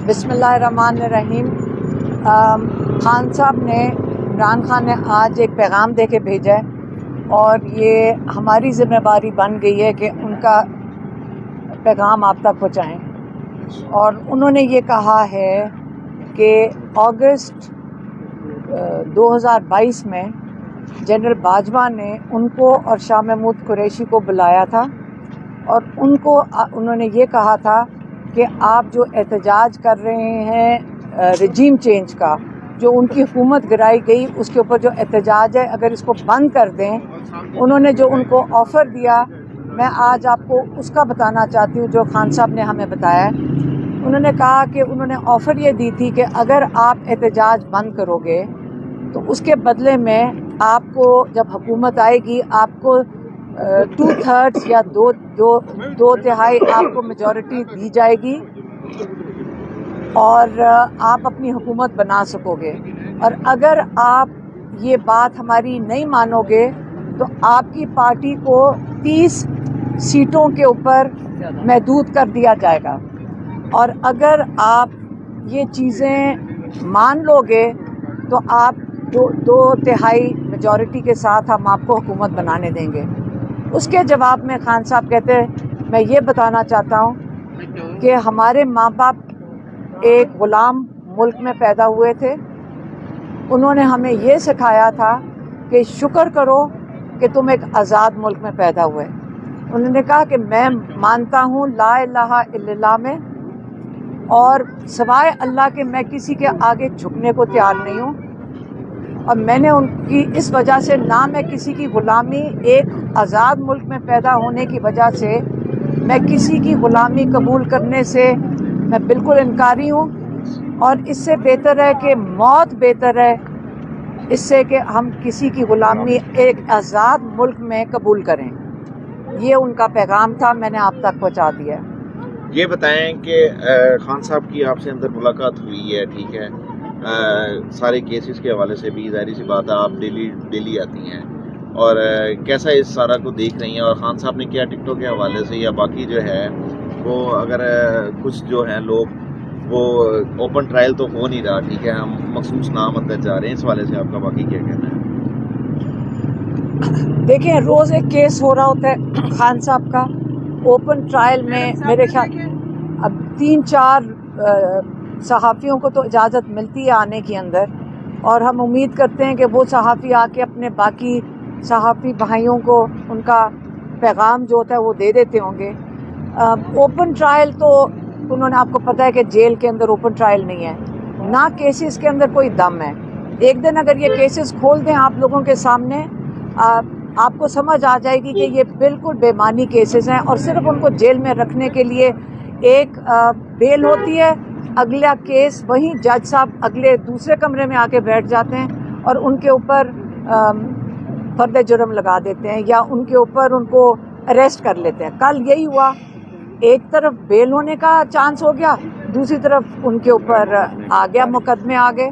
بسم اللہ الرحمن الرحیم۔ خان صاحب نے، عمران خان نے آج ایک پیغام دے کے بھیجا ہے اور یہ ہماری ذمہ داری بن گئی ہے کہ ان کا پیغام آپ تک پہنچائیں۔ اور انہوں نے یہ کہا ہے کہ اگست 2022 میں جنرل باجوہ نے ان کو اور شاہ محمود قریشی کو بلایا تھا اور انہوں نے یہ کہا تھا کہ آپ جو احتجاج کر رہے ہیں رجیم چینج کا، جو ان کی حکومت گرائی گئی اس کے اوپر جو احتجاج ہے، اگر اس کو بند کر دیں۔ انہوں نے جو ان کو آفر دیا، میں آج آپ کو اس کا بتانا چاہتی ہوں جو خان صاحب نے ہمیں بتایا ہے۔ انہوں نے کہا کہ انہوں نے آفر یہ دی تھی کہ اگر آپ احتجاج بند کرو گے تو اس کے بدلے میں آپ کو، جب حکومت آئے گی، آپ کو 2/3 یا دو تہائی آپ کو میجورٹی دی جائے گی اور آپ اپنی حکومت بنا سکو گے، اور اگر آپ یہ بات ہماری نہیں مانو گے تو آپ کی پارٹی کو 30 سیٹوں کے اوپر محدود کر دیا جائے گا، اور اگر آپ یہ چیزیں مان لو گے تو آپ دو تہائی میجورٹی کے ساتھ ہم آپ کو حکومت بنانے دیں گے۔ اس کے جواب میں خان صاحب کہتے ہیں، میں یہ بتانا چاہتا ہوں کہ ہمارے ماں باپ ایک غلام ملک میں پیدا ہوئے تھے۔ انہوں نے ہمیں یہ سکھایا تھا کہ شکر کرو کہ تم ایک آزاد ملک میں پیدا ہوئے۔ انہوں نے کہا کہ میں مانتا ہوں لا الہ الا اللہ میں، اور سوائے اللہ کے میں کسی کے آگے جھکنے کو تیار نہیں ہوں، اور میں نے ان کی اس وجہ سے، نہ میں کسی کی غلامی، ایک آزاد ملک میں پیدا ہونے کی وجہ سے میں کسی کی غلامی قبول کرنے سے میں بالکل انکاری ہوں، اور اس سے بہتر ہے کہ موت بہتر ہے اس سے کہ ہم کسی کی غلامی ایک آزاد ملک میں قبول کریں۔ یہ ان کا پیغام تھا، میں نے آپ تک پہنچا دیا ہے۔ یہ بتائیں کہ خان صاحب کی آپ سے اندر ملاقات ہوئی ہے، ٹھیک ہے، سارے کیسز کے حوالے سے بھی ظاہری سی بات ہے آپ ڈیلی آتی ہیں، اور کیسا اس سارا کو دیکھ رہی ہیں، اور خان صاحب نے کیا ٹکٹوں کے حوالے سے یا باقی جو ہے وہ، اگر کچھ جو ہیں لوگ وہ اوپن ٹرائل تو ہو نہیں رہا، ٹھیک ہے، ہم مخصوص نام اندر جا رہے ہیں، اس حوالے سے آپ کا باقی کیا کہنا ہے؟ دیکھیں، روز ایک کیس ہو رہا ہوتا ہے خان صاحب کا۔ اوپن ٹرائل میں میرے خیال اب 3-4 صحافیوں کو تو اجازت ملتی ہے آنے کی اندر، اور ہم امید کرتے ہیں کہ وہ صحافی آ کے اپنے باقی صحافی بھائیوں کو ان کا پیغام جو ہوتا ہے وہ دے دیتے ہوں گے۔ اوپن ٹرائل تو انہوں نے، آپ کو پتہ ہے کہ جیل کے اندر اوپن ٹرائل نہیں ہے، نہ کیسز کے اندر کوئی دم ہے۔ ایک دن اگر یہ کیسز کھول دیں آپ لوگوں کے سامنے، آپ کو سمجھ آ جائے گی کہ یہ بالکل بے معنی کیسز ہیں، اور صرف ان کو جیل میں رکھنے کے لیے ایک بیل ہوتی ہے، اگلا کیس وہیں جج صاحب اگلے دوسرے کمرے میں آ کے بیٹھ جاتے ہیں اور ان کے اوپر فرد جرم لگا دیتے ہیں، یا ان کے اوپر ان کو اریسٹ کر لیتے ہیں۔ کل یہی ہوا، ایک طرف بیل ہونے کا چانس ہو گیا، دوسری طرف ان کے اوپر آ گیا، مقدمے آ گئے۔